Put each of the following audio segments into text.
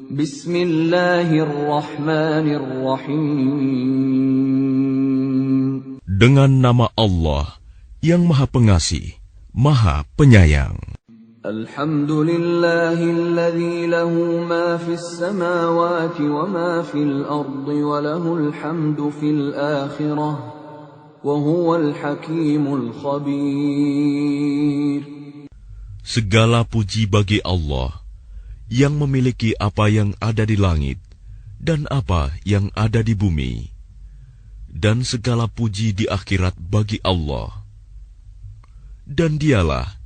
Bismillahirrahmanirrahim. Dengan nama Allah yang Maha Pengasih, Maha Penyayang. Alhamdulillahilladzi lahu ma fis samawati wa ma fil ardi wa lahul hamdu fil akhirah wa huwal hakimul khabir. Segala puji bagi Allah yang memiliki apa yang ada di langit dan apa yang ada di bumi, dan segala puji di akhirat bagi Allah. Dan Dialah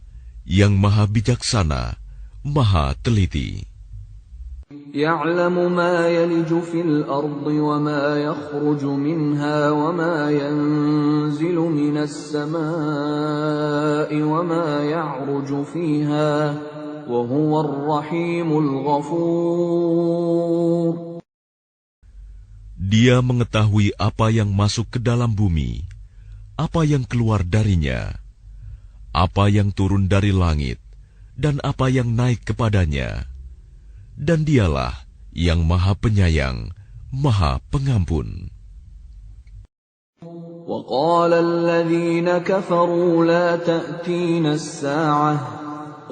yang Maha Bijaksana, Maha Teliti. Ya'lamu ma yaliju fil ardi wa ma yakhruju minha wa ma yanzilu minas samaa'i wa ma ya'ruju fiha wa huwar rahimul ghafur. Dia mengetahui apa yang masuk ke dalam bumi, apa yang keluar darinya, apa yang turun dari langit, dan apa yang naik kepadanya. Dan Dialah yang Maha Penyayang, Maha Pengampun. وَقَالَ الَّذِينَ كَفَرُوا لَا تَأْتِينَا السَّاعَةُ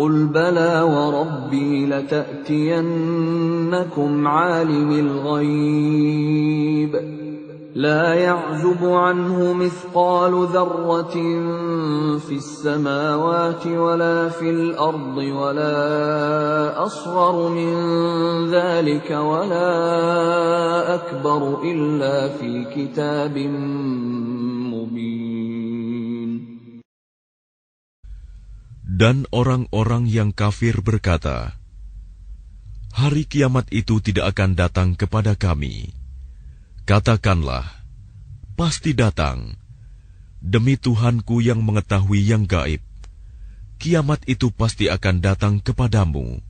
قُلْ بَلَى وَرَبِّي لَتَأْتِيَنَّكُمْ عَالِمِ الْغَيْبِ لا يعزب عنه مثقال ذرة في السماوات ولا في الأرض ولا أصغر من ذلك ولا أكبر إلا في كتاب مبين. Dan orang-orang yang kafir berkata, hari kiamat itu tidak akan datang kepada kami. Katakanlah, pasti datang. Demi Tuhanku yang mengetahui yang gaib, kiamat itu pasti akan datang kepadamu.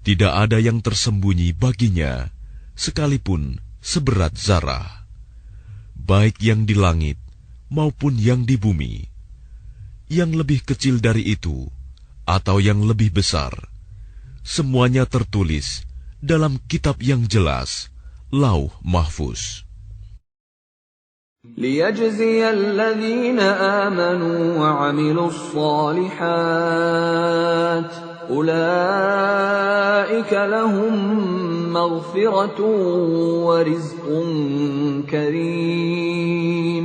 Tidak ada yang tersembunyi baginya, sekalipun seberat zarah, baik yang di langit maupun yang di bumi, yang lebih kecil dari itu atau yang lebih besar. Semuanya tertulis dalam kitab yang jelas, Lauh Mahfuz. لِيَجْزِيَ الَّذِينَ آمَنُوا وَعَمِلُوا الصَّالِحَاتِ أُولَئِكَ لَهُم مَّغْفِرَةٌ وَرِزْقٌ كَرِيمٌ.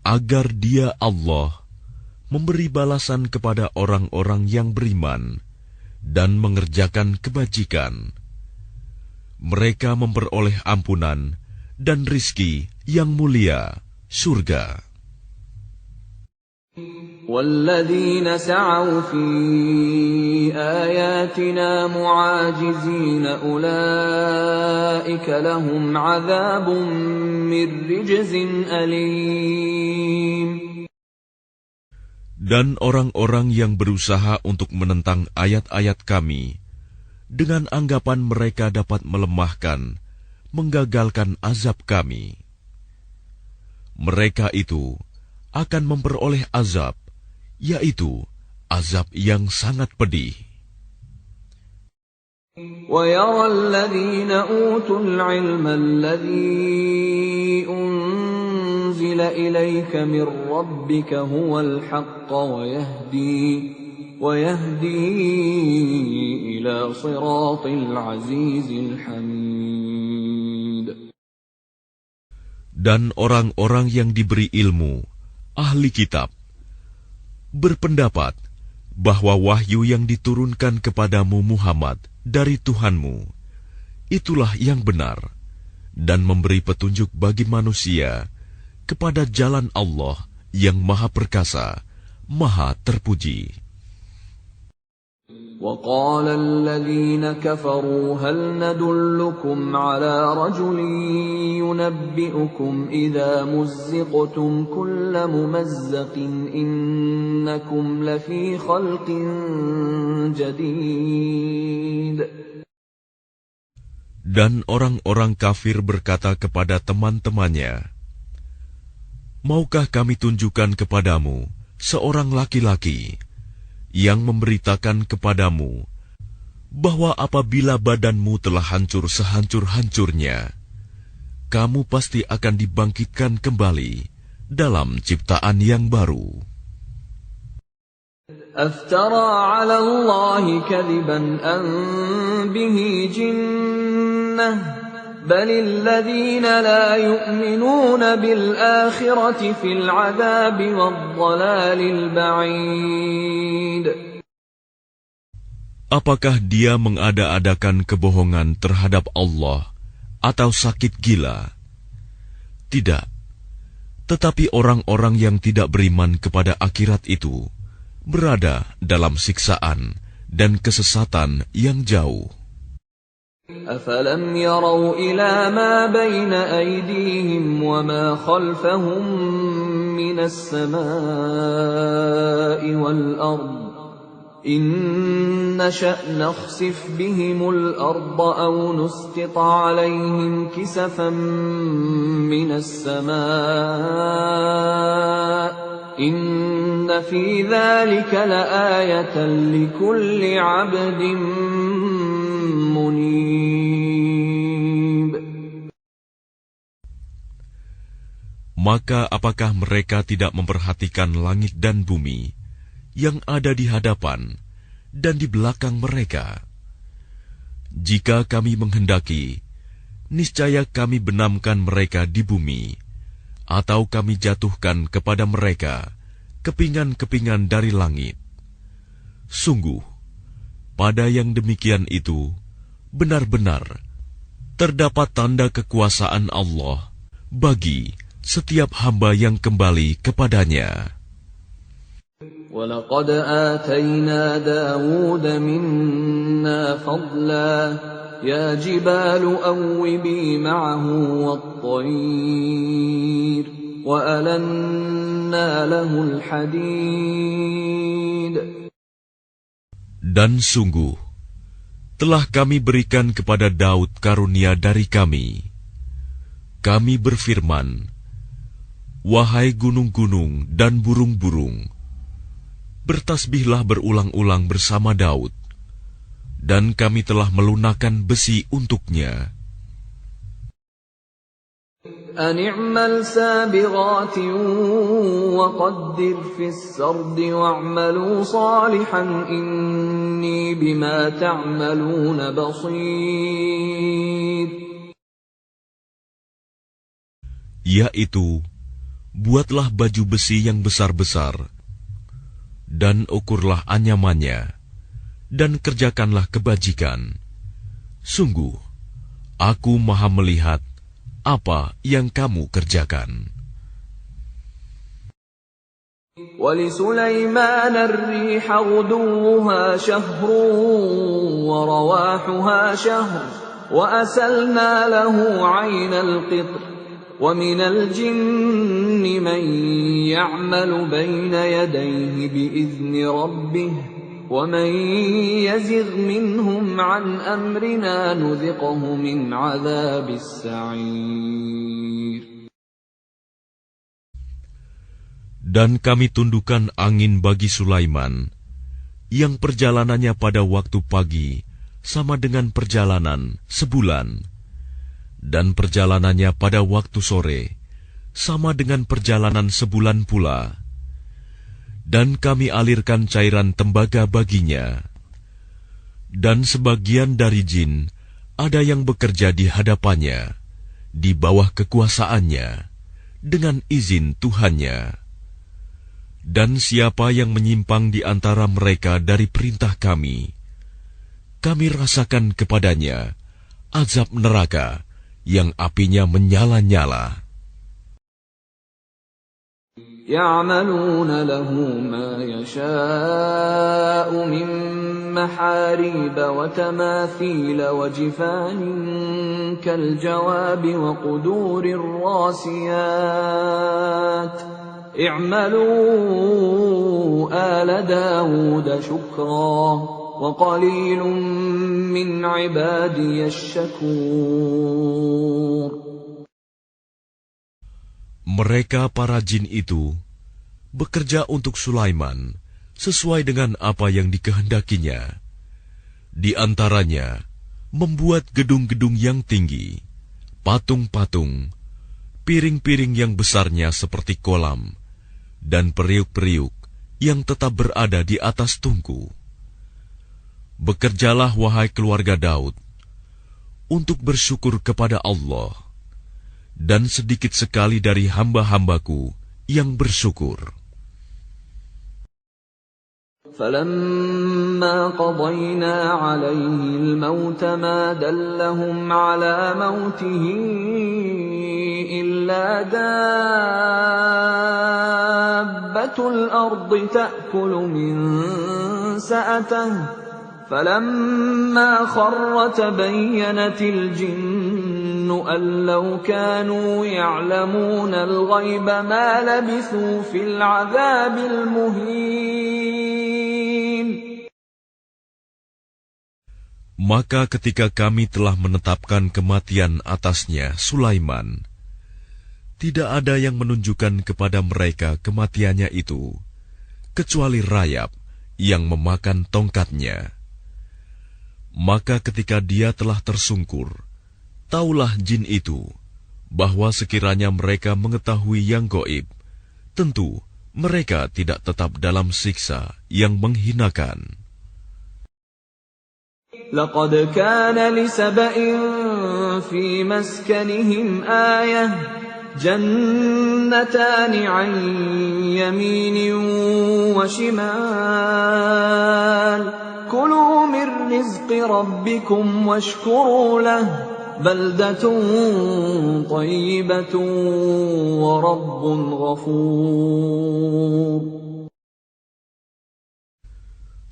Agar Dia Allah memberi balasan kepada orang-orang yang beriman dan mengerjakan kebajikan. Mereka memperoleh ampunan dan rizki yang mulia, surga. وَالَّذِينَ سَعَوْا فِي آيَاتِنَا مُعَاجِزِينَ أُولَئِكَ لَهُمْ عَذَابٌ مِّن رِّجْزٍ أَلِيمٌ. Dan orang-orang yang berusaha untuk menentang ayat-ayat kami, dengan anggapan mereka dapat melemahkan, menggagalkan azab kami, mereka itu akan memperoleh azab, yaitu azab yang sangat pedih. وَيَرَى الَّذِينَ أُوتُوا الْعِلْمَ الَّذِي أُنزِلَ إِلَيْكَ مِن رَّبِّكَ هُوَ الْحَقَّ وَيَهْدِي إِلَى صِرَاطِ الْعَزِيزِ الْحَمِيدِ. Dan orang-orang yang diberi ilmu, ahli kitab, berpendapat bahwa wahyu yang diturunkan kepadamu Muhammad dari Tuhanmu, itulah yang benar, dan memberi petunjuk bagi manusia kepada jalan Allah yang Maha Perkasa, Maha Terpuji. وَقَالَ الَّذِينَ كَفَرُوا هَلْ نَدُلُّكُمْ عَلَى رَجُلٍ يُنَبِّئُكُمْ إِذَا مُزِّقْتُمْ كُلَّ مُمَزَّقٍ إِنَّكُمْ لَفِي خَلْقٍ جَدِيدٍ. Dan orang-orang kafir berkata kepada teman-temannya, maukah kami tunjukkan kepadamu seorang laki-laki yang memberitakan kepadamu bahwa apabila badanmu telah hancur sehancur-hancurnya, kamu pasti akan dibangkitkan kembali dalam ciptaan yang baru. أفترى على الله كذبا أم به جنة بل الذين لا يؤمنون بالآخرة في العذاب والضلال البعيد. Apakah dia mengada-adakan kebohongan terhadap Allah atau sakit gila? Tidak. Tetapi orang-orang yang tidak beriman kepada akhirat itu berada dalam siksaan dan kesesatan yang jauh. أفلم يروا إلى ما بين أيديهم وما خلفهم من السماء والأرض إن نشأ نخسف بهم الأرض أو نسقط عليهم كسفا من السماء إن في ذلك لآية لكل عبد منيب. Maka apakah mereka tidak memperhatikan langit dan bumi yang ada di hadapan dan di belakang mereka? Jika kami menghendaki, niscaya kami benamkan mereka di bumi, atau kami jatuhkan kepada mereka kepingan-kepingan dari langit. Sungguh, pada yang demikian itu, benar-benar terdapat tanda kekuasaan Allah bagi setiap hamba yang kembali kepadanya. وَلَقَدْ آتَيْنَا دَاوُودَ مِنَّا فَضْلًا يَا جِبَالُ أَوِّبِي مَعَهُ وَالطَّيْرَ وَأَلَنَّا لَهُ الْحَدِيدَ. Dan sungguh, telah kami berikan kepada Daud karunia dari kami. Kami berfirman, wahai gunung-gunung dan burung-burung, bertasbihlah berulang-ulang bersama Daud, dan kami telah melunakkan besi untuknya. أن اعمل سابغات وقدر في السرد واعملوا صالحا إني بما تعملون بصير. Yaitu, buatlah baju besi yang besar-besar, dan ukurlah anyamannya, dan kerjakanlah kebajikan. Sungguh, aku maha melihat apa yang kamu kerjakan. وَلِسُلَيْمَانَ الرِّيحَ غُدُوُّهَا شَهْرٌ وَرَوَاحُهَا شَهْرٌ وَأَسَلْنَا لَهُ عَيْنَ الْقِطْرِ وَمِنَ الْجِنِّ مَن يَعْمَلُ بَيْنَ يَدَيْهِ بِإِذْنِ رَبِّهِ وَمَن يَزِغْ مِنْهُمْ عَنْ أَمْرِنَا نُذِقْهُ مِنْ عَذَابِ السَّعِيرِ. Dan kami tundukkan angin bagi Sulaiman, yang perjalanannya pada waktu pagi sama dengan perjalanan sebulan, dan perjalanannya pada waktu sore sama dengan perjalanan sebulan pula. Dan kami alirkan cairan tembaga baginya. Dan sebagian dari jin ada yang bekerja di hadapannya, di bawah kekuasaannya, dengan izin Tuhannya. Dan siapa yang menyimpang di antara mereka dari perintah kami, kami rasakan kepadanya azab neraka yang apinya menyala-nyala. يَعْمَلُونَ لَهُ مَا يَشَاءُ مِن مَّحَارِيبَ وَتَمَاثِيلَ وَجِفَانٍ كَالْجَوَابِ وَقُدُورٍ رَّاسِيَاتٍ اعْمَلُوا آلَ دَاوُودَ شُكْرًا وَقَلِيلٌ مِّنْ عِبَادِيَ الشَّكُورُ. Mereka para jin itu bekerja untuk Sulaiman sesuai dengan apa yang dikehendakinya, Di antaranya, membuat gedung-gedung yang tinggi, patung-patung, piring-piring yang besarnya seperti kolam, dan periuk-periuk yang tetap berada di atas tungku. Bekerjalah, wahai keluarga Daud, untuk bersyukur kepada Allah, dan sedikit sekali dari hamba-hambaku yang bersyukur. فَلَمَّا قَضَيْنَا عَلَيْهِ الْمَوْتَ مَا دَلَّهُمْ عَلَى مَوْتِهِ إِلَّا دَابَّةُ الْأَرْضِ تَأْكُلُ مِنْ سَأَتَهُ فَلَمَّا خَرَّ تَبَيَّنَتِ الْجِنُّ أَنْ لَوْ كَانُوا يَعْلَمُونَ الْغَيْبَ مَا لَبِثُوا فِي الْعَذَابِ الْمُهِينِ. Maka ketika kami telah menetapkan kematian atasnya, Sulaiman, tidak ada yang menunjukkan kepada mereka kematiannya itu, kecuali rayap yang memakan tongkatnya. Maka ketika dia telah tersungkur, taulah jin itu, bahwa sekiranya mereka mengetahui yang gaib, tentu mereka tidak tetap dalam siksa yang menghinakan. لَقَدْ كَانَ لِسَبَإٍ فِي مَسْكَنِهِمْ آيَةٌ جَنَّتَانِ عَنْ يَمِينٍ وَشِمَالٍ كُلُوا مِنْ رِزْقِ رَبِّكُمْ وَاشْكُرُوا لَهُ بَلْدَةٌ طَيِّبَةٌ وَرَبٌّ غَفُورٌ.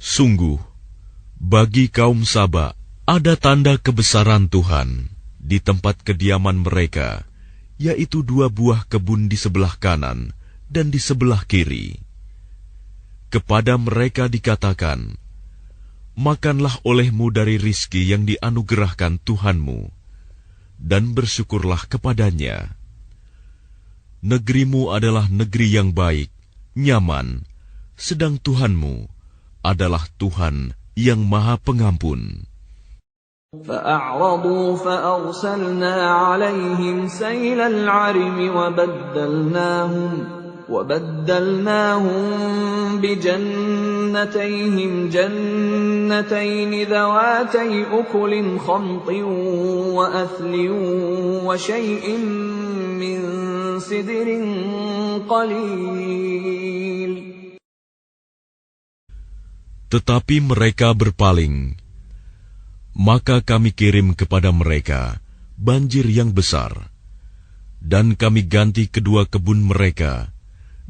Sungguh, bagi kaum Saba ada tanda kebesaran Tuhan di tempat kediaman mereka, yaitu 2 buah kebun di sebelah kanan dan di sebelah kiri. Kepada mereka dikatakan, makanlah olehmu dari rizki yang dianugerahkan Tuhanmu, dan bersyukurlah kepadanya. Negerimu adalah negeri yang baik, nyaman, sedang Tuhanmu adalah Tuhan yang Maha Pengampun. فَأَعْرَضُوا فَأَرْسَلْنَا عَلَيْهِمْ سَيْلَ الْعَرِمِ وَبَدَّلْنَاهُمْ بِجَنَّتَيْهِمْ جَنَّتَيْنِ ذَوَاتَيْ أُكُلٍ خَمْطٍ وَأَثْلٍ وَشَيْءٍ مِّن سِدْرٍ قَلِيلٍ. Tetapi mereka berpaling, maka kami kirim kepada mereka banjir yang besar, dan kami ganti kedua kebun mereka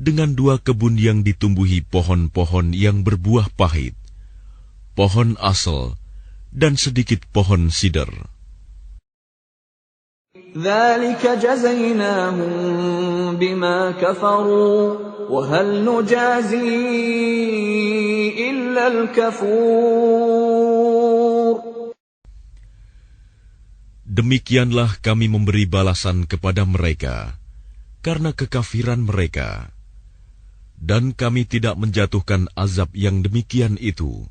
dengan 2 kebun yang ditumbuhi pohon-pohon yang berbuah pahit, pohon asel, dan sedikit pohon sider. ذَلِكَ جَزَيْنَاهُمْ بِمَا كَفَرُوا وَهَلْ نُجَازِي إِلَّا الْكَفُورَ. Demikianlah kami memberi balasan kepada mereka karena kekafiran mereka, dan kami tidak menjatuhkan azab yang demikian itu,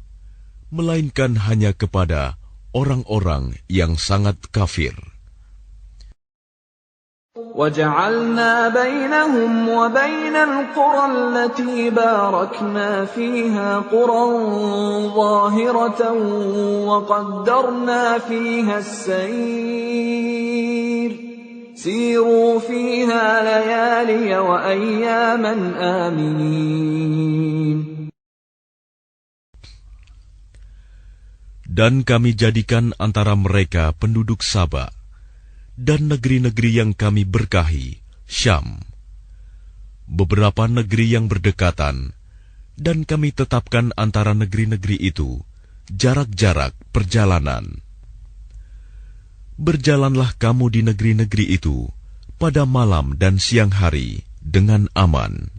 melainkan hanya kepada orang-orang yang sangat kafir. وَجَعَلْنَا بَيْنَهُمْ وَبَيْنَ الْقُرَى الَّتِي بَارَكْنَا فِيهَا قُرًى ظَاهِرَةً وَقَدَّرْنَا فِيهَا السَّيْرَ سِيرُوا فِيهَا لَيَالِيَ وَأَيَّامًا آمِنِينَ. Dan kami jadikan antara mereka penduduk Saba dan negeri-negeri yang kami berkahi, Syam, beberapa negeri yang berdekatan, dan kami tetapkan antara negeri-negeri itu jarak-jarak perjalanan. Berjalanlah kamu di negeri-negeri itu pada malam dan siang hari dengan aman.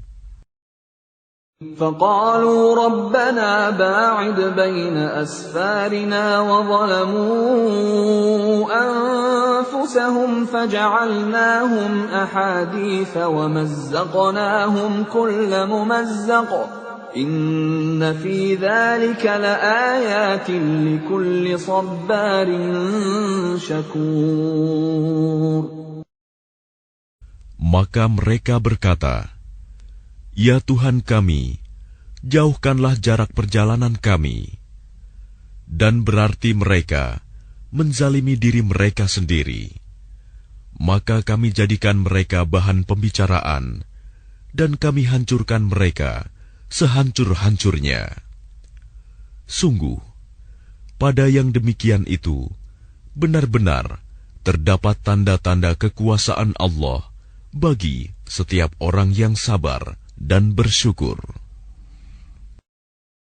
فَقَالُوا رَبَّنَا بَاعِدْ بَيْنَ أَسْفَارِنَا وَظَلَمُوا أَنفُسَهُمْ فَجَعَلْنَاهُمْ أَحَادِيثَ وَمَزَّقْنَاهُمْ كُلَّ مُمَزَّقٍ إن في ذلك لآيات لكل صبار شكور. Maka mereka berkata, "Ya Tuhan kami, jauhkanlah jarak perjalanan kami." Dan berarti mereka menzalimi diri mereka sendiri. Maka kami jadikan mereka bahan pembicaraan, dan kami hancurkan mereka sehancur-hancurnya. Sungguh, pada yang demikian itu, benar-benar terdapat tanda-tanda kekuasaan Allah bagi setiap orang yang sabar dan bersyukur.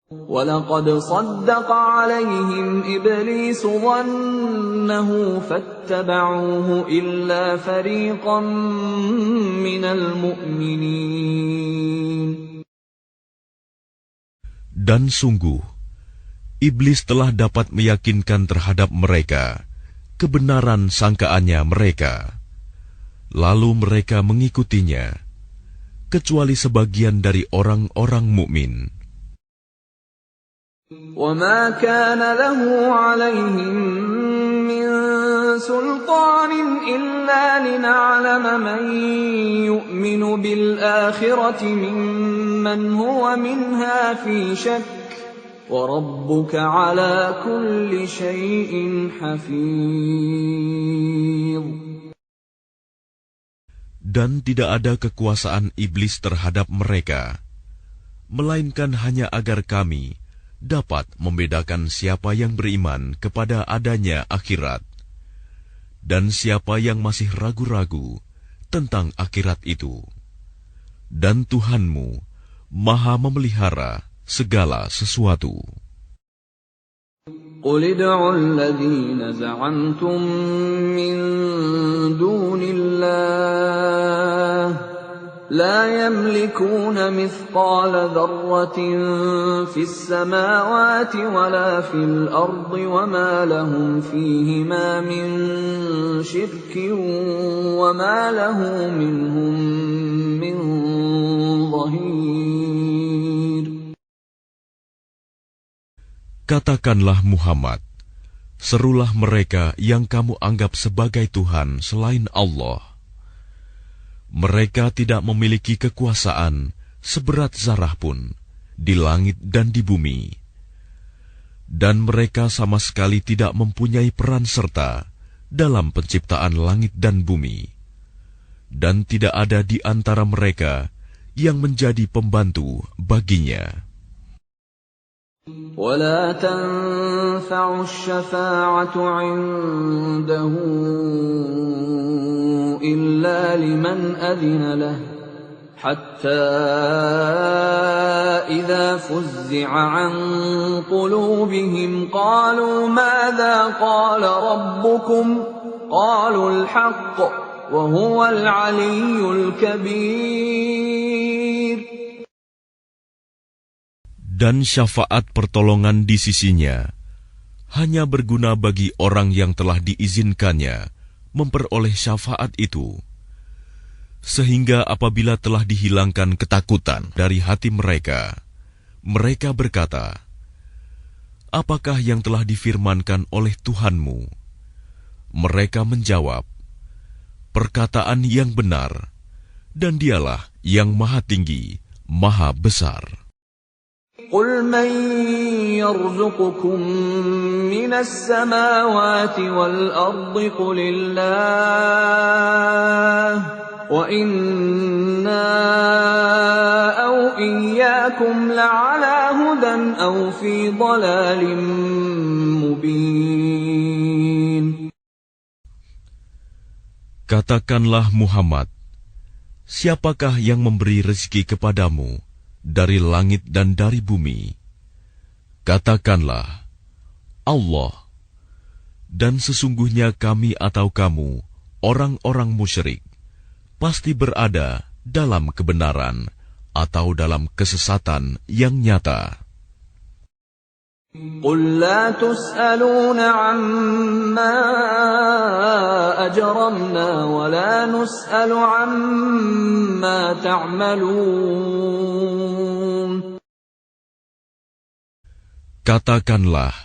وَلَقَدْ صَدَّقَ عَلَيْهِمْ إِبْلِيسُ ظَنَّهُ فَاتَّبَعُوهُ إِلَّا فَرِيقًا مِّنَ الْمُؤْمِنِينَ. Dan sungguh, iblis telah dapat meyakinkan terhadap mereka kebenaran sangkaannya mereka. Lalu mereka mengikutinya, kecuali sebagian dari orang-orang mukmin. وَمَا كَانَ لَهُ عَلَيْهِم مِّن سُلْطَانٍ إِلَّا لِنَعْلَمَ مَن يُؤْمِنُ بِالْآخِرَةِ مِمَّنْ هُوَ مِنْهَا فِي شَكٍّ وَرَبُّكَ عَلَى كُلِّ شَيْءٍ حَفِيظٌ. Dan tidak ada kekuasaan iblis terhadap mereka, melainkan hanya agar kami dapat membedakan siapa yang beriman kepada adanya akhirat, dan siapa yang masih ragu-ragu tentang akhirat itu. Dan Tuhanmu Maha memelihara segala sesuatu. قُلِ ادْعُوا الَّذِينَ زَعَمْتُم مِّن دُونِ اللَّهِ لَا يَمْلِكُونَ مِثْقَالَ ذَرَّةٍ فِي السَّمَاوَاتِ وَلَا فِي الْأَرْضِ وَمَا لَهُمْ فِيهِمَا مِن شِرْكٍ وَمَا لَهُ مِنْهُم مِّن ظَهِيرٍ. Katakanlah Muhammad, serulah mereka yang kamu anggap sebagai Tuhan selain Allah. Mereka tidak memiliki kekuasaan seberat zarah pun di langit dan di bumi. Dan mereka sama sekali tidak mempunyai peran serta dalam penciptaan langit dan bumi. Dan tidak ada di antara mereka yang menjadi pembantu baginya. وَلَا تَنفَعُ الشَّفَاعَةُ عِندَهُ إِلَّا لِمَنْ أَذِنَ لَهُ حَتَّى إِذَا فُزِّعَ عَنْ قُلُوبِهِمْ قَالُوا مَاذَا قَالَ رَبُّكُمْ قَالُوا الْحَقَّ وَهُوَ الْعَلِيُّ الْكَبِيرُ. Dan syafaat pertolongan di sisinya hanya berguna bagi orang yang telah diizinkannya memperoleh syafaat itu. Sehingga apabila telah dihilangkan ketakutan dari hati mereka, mereka berkata, "Apakah yang telah difirmankan oleh Tuhanmu?" Mereka menjawab, "Perkataan yang benar, dan Dialah yang Maha Tinggi, Maha Besar." قُلْ مَنْ يَرْزُقُكُمْ مِنَ السَّمَاوَاتِ وَالْأَرْضِ قُلِ اللَّهُ وَإِنَّا أَوْ إِيَّاكُمْ لَعَلَى هُدًى أَوْ فِي ضَلَالٍ مُبِينٍ. Katakanlah Muhammad, siapakah yang memberi rezeki kepadamu dari langit dan dari bumi? Katakanlah, Allah. Dan sesungguhnya kami atau kamu, orang-orang musyrik, pasti berada dalam kebenaran atau dalam kesesatan yang nyata. قُلْ لَا تُسْأَلُونَ عَمَّا أَجْرَمْنَا وَلَا نُسْأَلُ عَمَّا تَعْمَلُونَ. Katakanlah,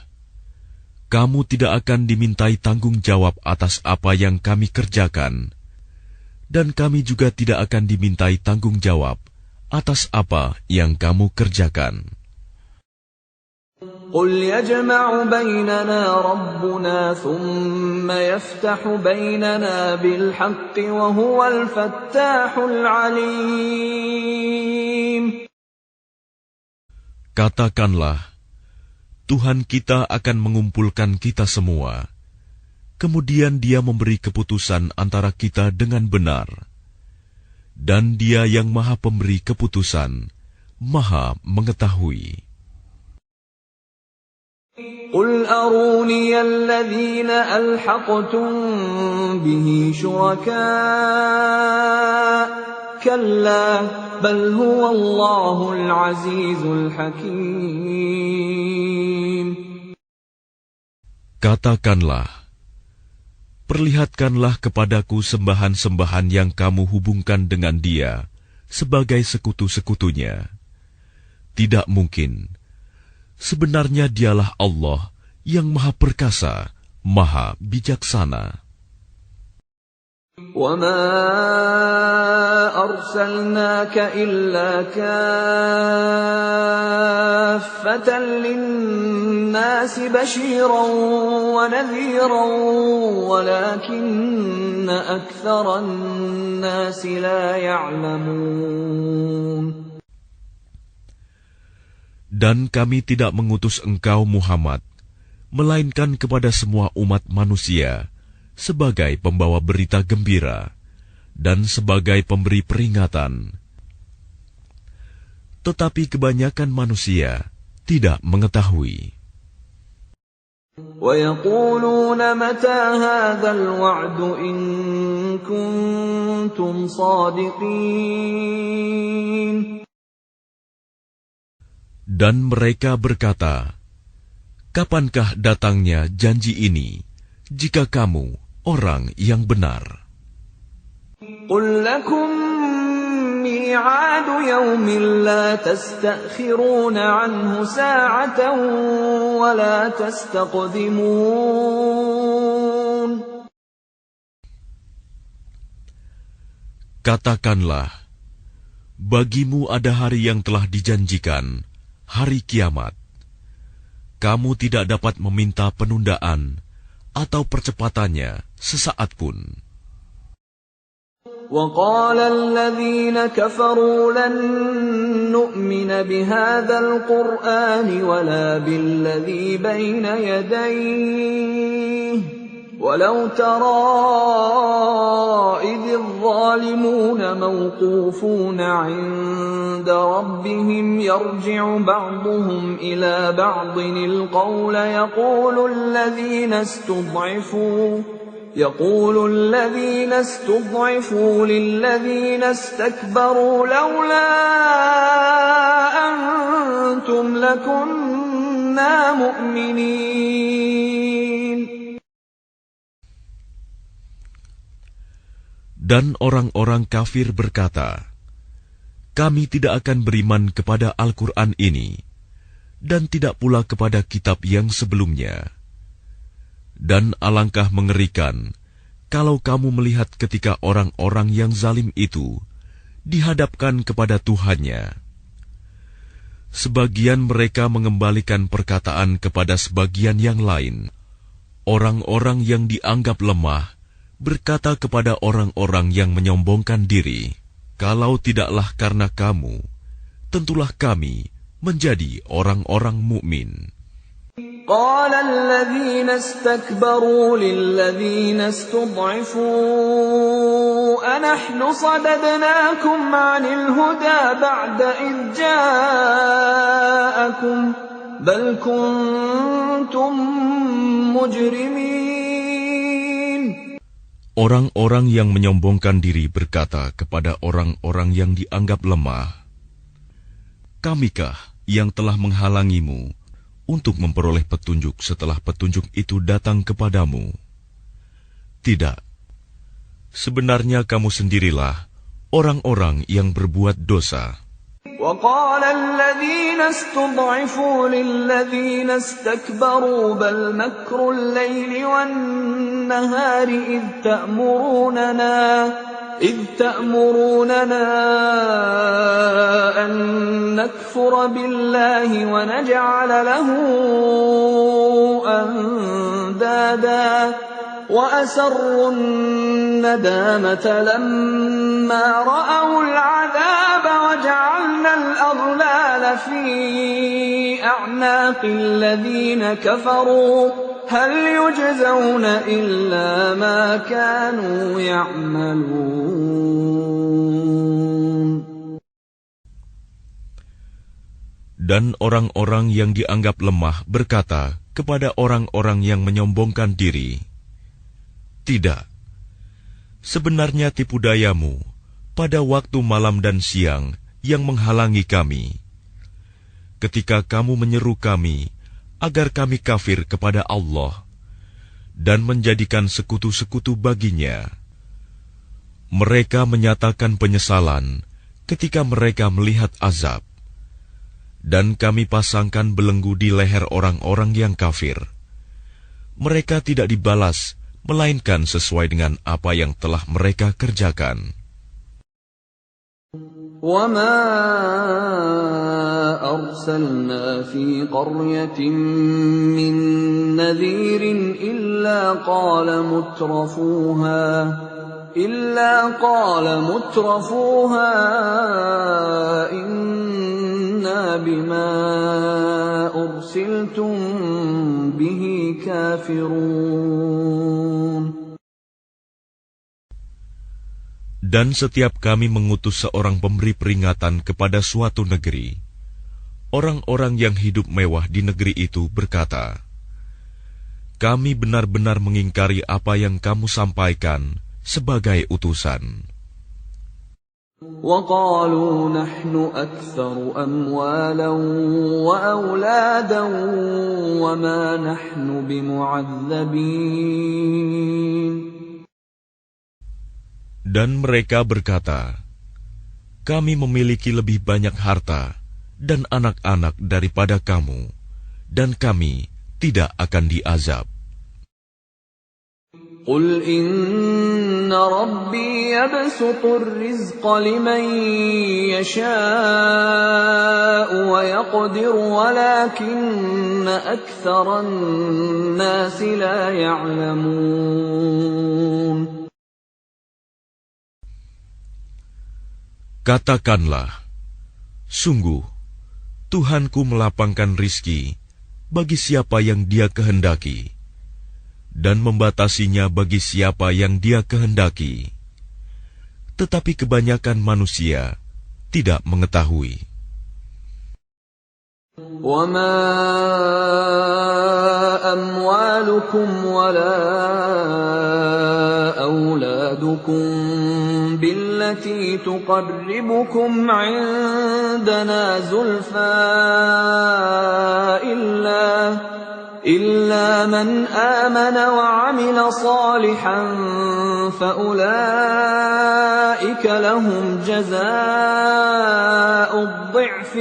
kamu tidak akan dimintai tanggung jawab atas apa yang kami kerjakan, dan kami juga tidak akan dimintai tanggung jawab atas apa yang kamu kerjakan. قل يجمع بيننا ربنا ثم يفتح بيننا بالحق وهو الفتاح العليم. Katakanlah, Tuhan kita akan mengumpulkan kita semua. Kemudian Dia memberi keputusan antara kita dengan benar. Dan Dia yang Maha Pemberi keputusan, Maha Mengetahui. قل أروني الذين ألحقتم به شركاء كلا بل هو الله العزيز الحكيم. Katakanlah, perlihatkanlah kepadaku sembahan-sembahan yang kamu hubungkan dengan Dia sebagai sekutu-sekutunya. Tidak mungkin. Sebenarnya Dialah Allah yang Maha Perkasa, Maha Bijaksana. وَمَا أَرْسَلْنَاكَ إِلَّا كَافَّةً لِلنَّاسِ بَشِيرًا وَنَذِيرًا وَلَكِنَّ أَكْثَرَ النَّاسِ لَا يَعْلَمُونَ. Dan kami tidak mengutus engkau Muhammad, melainkan kepada semua umat manusia, sebagai pembawa berita gembira, dan sebagai pemberi peringatan. Tetapi kebanyakan manusia tidak mengetahui. وَيَقُولُونَ مَتَى هَذَا الْوَعْدُ إِن كُنتُمْ صَادِقِينَ. Dan mereka berkata, kapankah datangnya janji ini, jika kamu orang yang benar? قُلْ لَكُمْ مِيعَادُ يَوْمٍ لَا تَسْتَأْخِرُونَ عَنْهُ سَاعَةً وَلَا تَسْتَقْدِمُونَ. Katakanlah, bagimu ada hari yang telah dijanjikan, hari kiamat. Kamu tidak dapat meminta penundaan atau percepatannya sesaat pun. وَقَالَ الَّذِينَ كَفَرُوا لَن نُّؤْمِنَ بِهَذَا الْقُرْآنِ وَلَا بِالَّذِي بَيْنَ يَدَيْهِ وَلَوْ تَرَىٰ إِذِ الظَّالِمُونَ موقوفون عند ربهم يرجع بعضهم إلى بعض القول يقول الذين استضعفوا للذين استكبروا لولا أنتم لكنا مؤمنين. Dan orang-orang kafir berkata, kami tidak akan beriman kepada Al-Quran ini, dan tidak pula kepada kitab yang sebelumnya. Dan alangkah mengerikan, kalau kamu melihat ketika orang-orang yang zalim itu dihadapkan kepada Tuhannya. Sebagian mereka mengembalikan perkataan kepada sebagian yang lain. Orang-orang yang dianggap lemah berkata kepada orang-orang yang menyombongkan diri, kalau tidaklah karena kamu, tentulah kami menjadi orang-orang mukmin. قال الذين استكبروا للذين استضعفوا أنحن صددناكم عن الهدى بعد إذ جاءكم بل كنتم مجرمين. Orang-orang yang menyombongkan diri berkata kepada orang-orang yang dianggap lemah, kamikah yang telah menghalangimu untuk memperoleh petunjuk setelah petunjuk itu datang kepadamu? Tidak. Sebenarnya kamu sendirilah orang-orang yang berbuat dosa. وقال الذين استضعفوا للذين استكبروا بل مكر الليل والنهار إذ تأمروننا أن نكفر بالله ونجعل له أندادا وأسروا الندامة لما رأوا العذاب وجعلنا الأغلال في أعناق الذين كفروا هل يجزون إلا ما كانوا يعملون. Dan orang-orang yang dianggap lemah berkata kepada orang-orang yang menyombongkan diri, "Tidak, sebenarnya tipu dayamu pada waktu malam dan siang yang menghalangi kami. Ketika kamu menyeru kami agar kami kafir kepada Allah dan menjadikan sekutu-sekutu baginya, mereka menyatakan penyesalan ketika mereka melihat azab. Dan kami pasangkan belenggu di leher orang-orang yang kafir. Mereka tidak dibalas, melainkan sesuai dengan apa yang telah mereka kerjakan." وَمَا أَرْسَلْنَا فِي قَرْيَةٍ مِّن نَّذِيرٍ إِلَّا قَالَ مُتْرَفُوهَا إِنَّا بِمَا أُرْسِلْتُم بِهِ كَافِرُونَ. Dan setiap kami mengutus seorang pemberi peringatan kepada suatu negeri, orang-orang yang hidup mewah di negeri itu berkata, "Kami benar-benar mengingkari apa yang kamu sampaikan sebagai utusan." وَقَالُوا نَحْنُ أَكْثَرُ أَمْوَالًا وَأَوْلَادًا وَمَا نَحْنُ بِمُعَذَّبِينَ. Dan mereka berkata, "Kami memiliki lebih banyak harta dan anak-anak daripada kamu, dan kami tidak akan diazab." قُلْ إِنَّ رَبِّي يَبْسُطُ الرِّزْقَ لِمَن يَشَاءُ وَيَقْدِرُ وَلَكِنَّ أَكْثَرَ النَّاسِ لَا يَعْلَمُونَ. Katakanlah, sungguh, Tuhanku melapangkan rizki bagi siapa yang Dia kehendaki, dan membatasinya bagi siapa yang Dia kehendaki. Tetapi kebanyakan manusia tidak mengetahui. وَمَا أَمْوَالُكُمْ وَلَا أَوْلَادُكُمْ بِالَّتِي تُقَرِّبُكُمْ عِندَنَا زُلْفَىٰ إِلَّا مَنْ آمَنَ وَعَمِلَ صَالِحًا فَأُولَٰئِكَ لَهُمْ جَزَاءُ الضِّعْفِ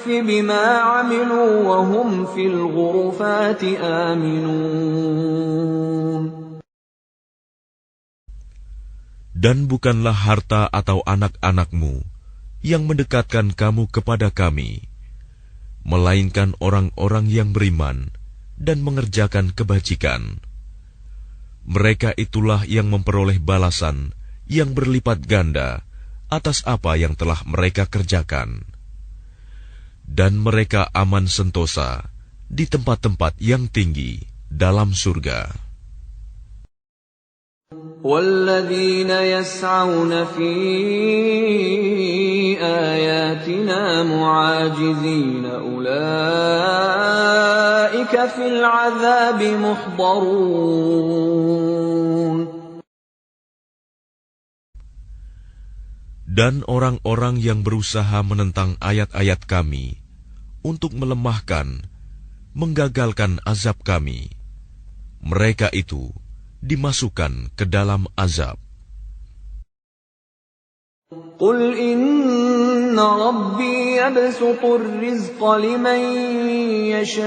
بِمَا عَمِلُوا وَهُمْ فِي الْغُرُفَاتِ آمِنُونَ. Dan bukanlah harta atau anak-anakmu yang mendekatkan kamu kepada kami, melainkan orang-orang yang beriman dan mengerjakan kebajikan. Mereka itulah yang memperoleh balasan yang berlipat ganda atas apa yang telah mereka kerjakan. Dan mereka aman sentosa di tempat-tempat yang tinggi dalam surga. وَالَّذِينَ يَسْعَوْنَ فِي آيَاتِنَا مُعَاجِزِينَ أُولَٰئِكَ فِي الْعَذَابِ مُحْضَرُونَ. Dan orang-orang yang berusaha menentang ayat-ayat kami untuk melemahkan, menggagalkan azab kami, mereka itu dimasukkan ke dalam azab. Qul inna rabbi yabsutur rizqa liman yasha'u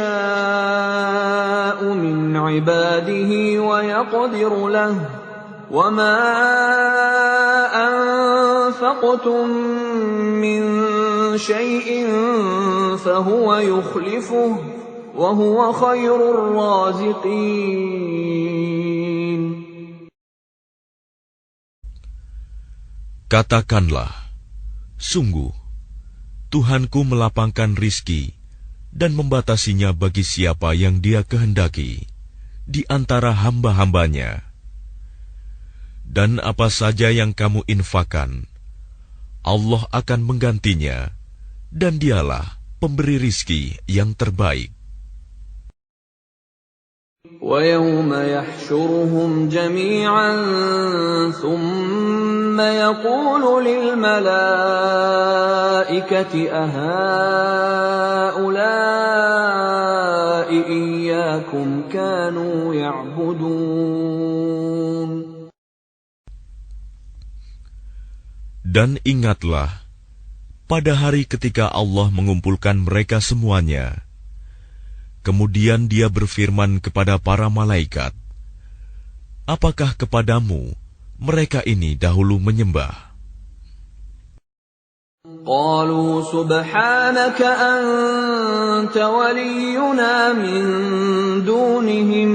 min ibadihi wa yaqdiru lahu wa ma anfaqtum min shay'in fahuwa yukhlifuhu wa huwa khairur raziqin. Katakanlah, sungguh, Tuhanku melapangkan rizki dan membatasinya bagi siapa yang Dia kehendaki di antara hamba-hambanya. Dan apa saja yang kamu infakkan, Allah akan menggantinya, dan Dialah pemberi rizki yang terbaik. وَيَوْمَ يَحْشُرُهُمْ جَمِيعًا ثُمَّ يَقُولُ لِلْمَلَائِكَةِ أَهَؤُلَاءِ إِيَّاكُمْ كَانُوا يَعْبُدُونَ. Dan ingatlah, pada hari ketika Allah mengumpulkan mereka semuanya, kemudian Dia berfirman kepada para malaikat, apakah kepadamu mereka ini dahulu menyembah? قالوا سبحانك أنت ولينا من دونهم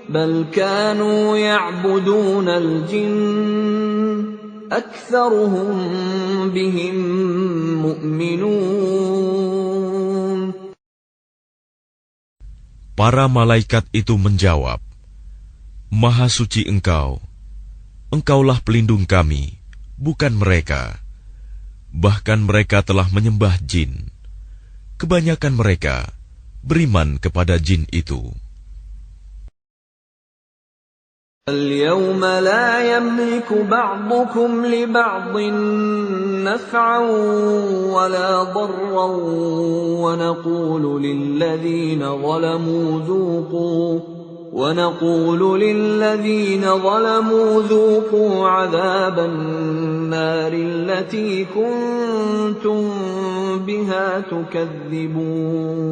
بل كانوا يعبدون الجن أكثرهم بهم مؤمنون. Para malaikat itu menjawab, Maha suci Engkau, Engkaulah pelindung kami, bukan mereka. Bahkan mereka telah menyembah jin. Kebanyakan mereka beriman kepada jin itu. اليوم لا يملك بعضكم لبعض نفعا ولا ضرا ونقول للذين ظلموا ذوقوا عذاب النار التي كنتم بها تكذبون.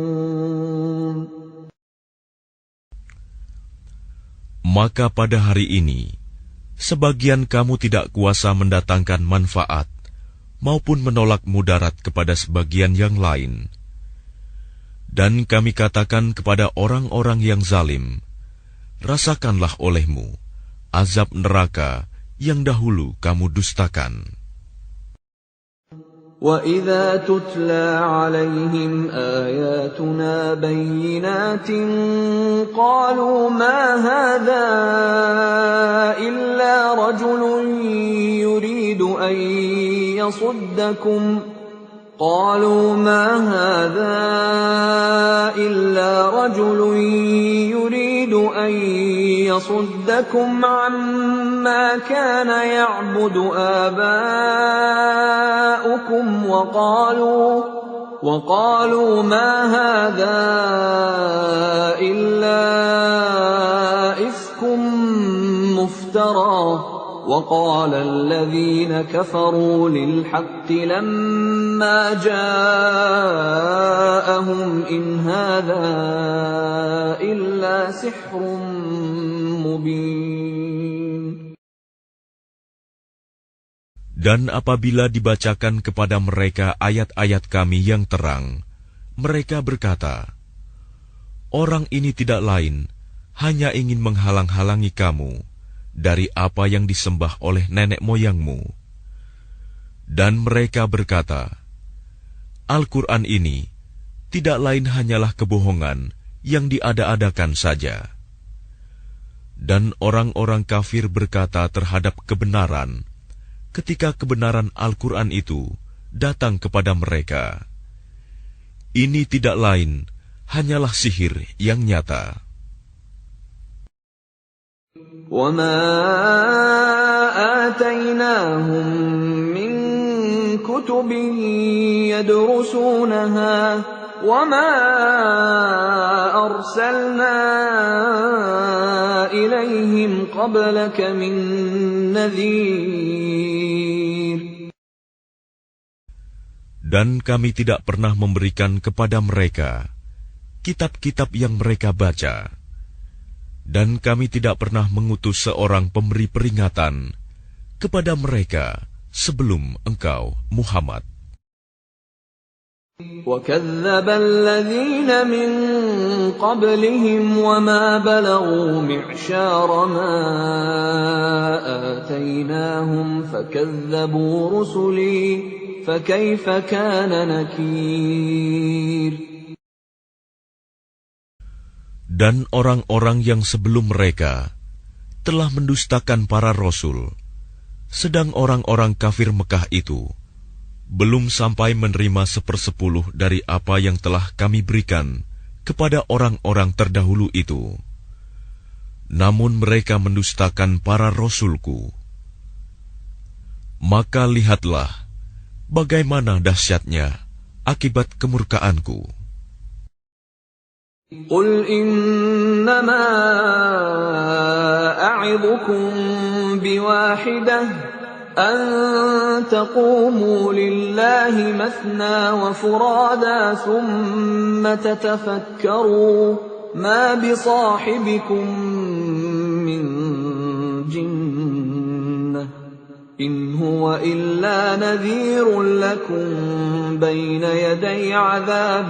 Maka pada hari ini, sebagian kamu tidak kuasa mendatangkan manfaat, maupun menolak mudarat kepada sebagian yang lain. Dan kami katakan kepada orang-orang yang zalim, rasakanlah olehmu azab neraka yang dahulu kamu dustakan. وَإِذَا تُتْلَى عَلَيْهِمْ آيَاتُنَا بَيِّنَاتٍ قَالُوا مَا هَذَا إِلَّا رَجُلٌ يُرِيدُ أَن يَصُدَّكُمْ عَمَّا كَانَ يَعْبُدُ آبَاؤُكُمْ وَقَالُوا مَا هَذَا إِلَّا إِفْكٌ مُفْتَرًى وَقَالَ الَّذِينَ كَفَرُوا لِلْحَقِّ لَمَّا جَاءَهُمْ إِنْ هَذَا إِلَّا سِحْرٌ مُبِينٌ. Dan apabila dibacakan kepada mereka ayat-ayat kami yang terang, mereka berkata, orang ini tidak lain, hanya ingin menghalang-halangi kamu dari apa yang disembah oleh nenek moyangmu. Dan mereka berkata, Al-Quran ini tidak lain hanyalah kebohongan yang diada-adakan saja. Dan orang-orang kafir berkata terhadap kebenaran, ketika kebenaran Al-Quran itu datang kepada mereka, ini tidak lain hanyalah sihir yang nyata. وَمَا آتَيْنَاهُمْ مِنْ كُتُبٍ يَدْرُسُونَهَا وَمَا أَرْسَلْنَا إِلَيْهِمْ قَبْلَكَ مِن نَّذِيرٍ. Dan kami tidak pernah memberikan kepada mereka kitab-kitab yang mereka baca, dan kami tidak pernah mengutus seorang pemberi peringatan kepada mereka sebelum engkau, Muhammad. وَكَذَّبَ الَّذِينَ مِن قَبْلِهِمْ وَمَا بَلَغُوا مِعْشَارَ مَا آتَيْنَاهُمْ فَكَذَّبُوا رُسُلِي فَكَيْفَ كَانَ نَكِيرِ. Dan orang-orang yang sebelum mereka telah mendustakan para rasul, sedang orang-orang kafir Mekah itu belum sampai menerima 1/10 dari apa yang telah kami berikan kepada orang-orang terdahulu itu. Namun mereka mendustakan para rasulku. Maka lihatlah bagaimana dahsyatnya akibat kemurkaanku. قُلْ إِنَّمَا أَعِظُكُم بِوَاحِدَةٍ أَن تَقُومُوا لِلَّهِ مَثْنَىٰ وَفُرَادَىٰ ثُمَّ تَتَفَكَّرُوا مَا بِصَاحِبِكُم مِّن جِنَّةٍ إِنْ هُوَ إِلَّا نَذِيرٌ لَّكُم بَيْنَ يَدَيْ عَذَابٍ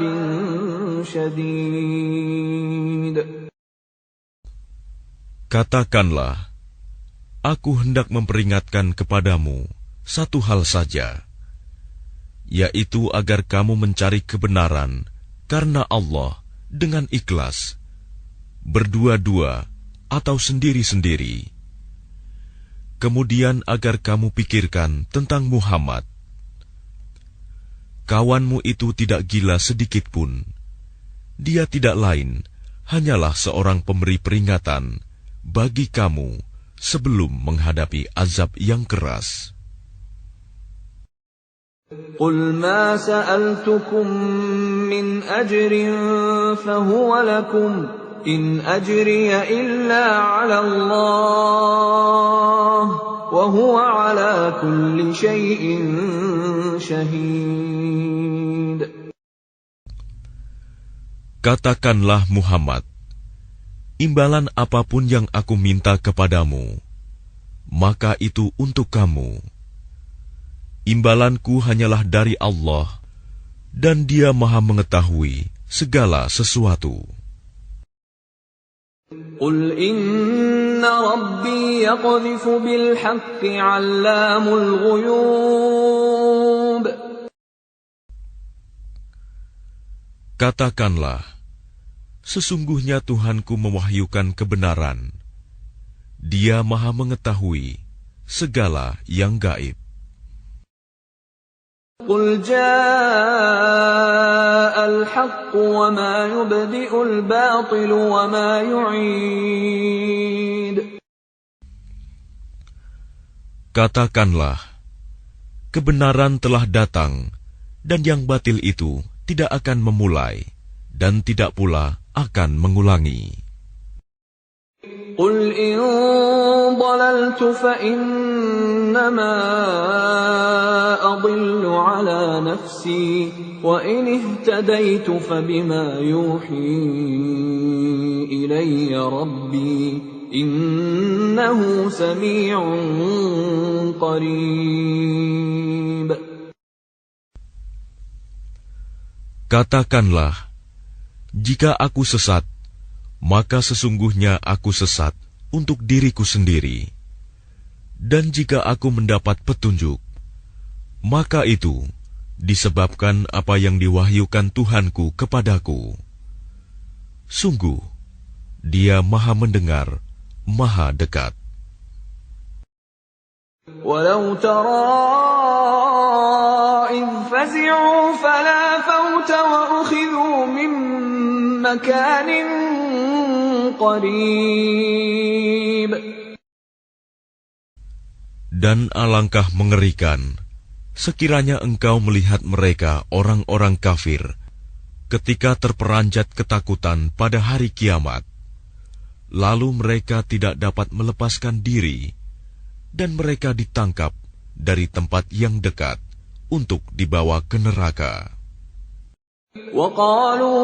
شَدِيدٍ. Katakanlah, aku hendak memperingatkan kepadamu satu hal saja, yaitu agar kamu mencari kebenaran karena Allah dengan ikhlas, berdua-dua atau sendiri-sendiri. Kemudian agar kamu pikirkan tentang Muhammad. Kawanmu itu tidak gila sedikit pun. Dia tidak lain, hanyalah seorang pemberi peringatan bagi kamu sebelum menghadapi azab yang keras. قُلْ مَا سَأَلْتُكُم مِّنْ أَجْرٍ فَهُوَ لَكُمْ إِنْ أَجْرِيَ إِلَّا عَلَى اللَّهِ وَهُوَ عَلَى كُلِّ شَيْءٍ شَهِيدٌ. Katakanlah Muhammad, imbalan apapun yang aku minta kepadamu, maka itu untuk kamu. Imbalanku hanyalah dari Allah, dan Dia Maha mengetahui segala sesuatu. قُلْ إِنَّ رَبِّي يَقْذِفُ بِالْحَقِّ عَلَّامُ الْغُيُوبِ. Katakanlah, sesungguhnya Tuhanku mewahyukan kebenaran. Dia Maha mengetahui segala yang gaib. قُلْ جَاءَ الْحَقُّ وَمَا يُبْدِئُ الْبَاطِلُ وَمَا يُعِيدُ. Katakanlah, kebenaran telah datang, dan yang batil itu tidak akan memulai, dan tidak pula akan mengulangi. قُلْ إِن ضَلَلْتُ فَإِنَّمَا أَضِلُّ عَلَى نَفْسِي وَإِنِ اهْتَدَيْتُ فَبِمَا يُوحِي إِلَيَّ رَبِّي إِنَّهُ سَمِيعٌ قَرِيبٌ. Katakanlah, jika aku sesat, maka sesungguhnya aku sesat untuk diriku sendiri. Dan jika aku mendapat petunjuk, maka itu disebabkan apa yang diwahyukan Tuhanku kepadaku. Sungguh, Dia Maha mendengar, Maha dekat. وَلَوْ تَرَىٰ إِذْ فَزِعُوا فَلَا فَوْتَ وَأُخِذُوا مِن مَّكَانٍ قَرِيبٍ. Dan alangkah mengerikan sekiranya engkau melihat mereka orang-orang kafir ketika terperanjat ketakutan pada hari kiamat, lalu mereka tidak dapat melepaskan diri, dan mereka ditangkap dari tempat yang dekat untuk dibawa ke neraka. وَقَالُوا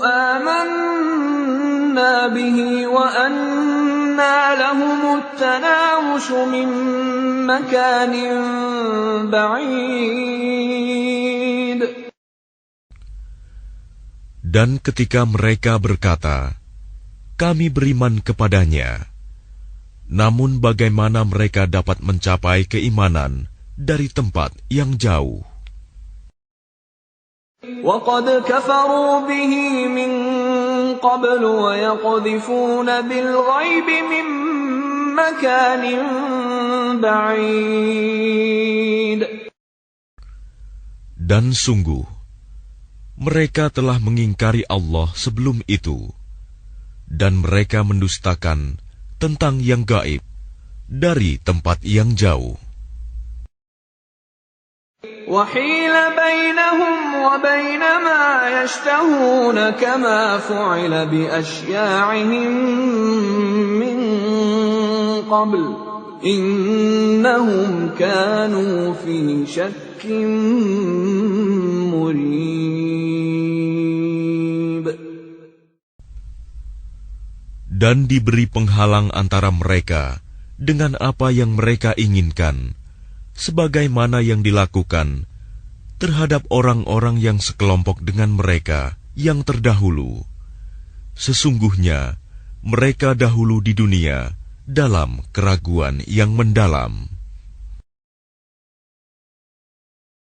آمَنَّا بِهِ وَأَنَّى لَهُمُ التَّنَاوُشُ مِنْ مَكَانٍ بَعِيدٍ. Dan ketika mereka berkata, kami beriman kepadanya, namun bagaimana mereka dapat mencapai keimanan dari tempat yang jauh? وَقَدْ كَفَرُوا بِهِ مِنْ قَبْلُ وَيَقْذِفُونَ بِالْغَيْبِ مِنْ مَكَانٍ بَعِيدٍ. Dan sungguh, mereka telah mengingkari Allah sebelum itu, dan mereka mendustakan tentang yang gaib dari tempat yang jauh. وَحِيلَ بَيْنَهُمْ وَبَيْنَ مَا يَشْتَهُونَ كَمَا فُعِلَ بِأَشْيَاعِهِمْ مِنْ قَبْلُ إِنَّهُمْ كَانُوا فِي شَكٍّ مُرِيبٍ. Dan diberi penghalang antara mereka dengan apa yang mereka inginkan, sebagaimana yang dilakukan terhadap orang-orang yang sekelompok dengan mereka yang terdahulu. Sesungguhnya mereka dahulu di dunia dalam keraguan yang mendalam.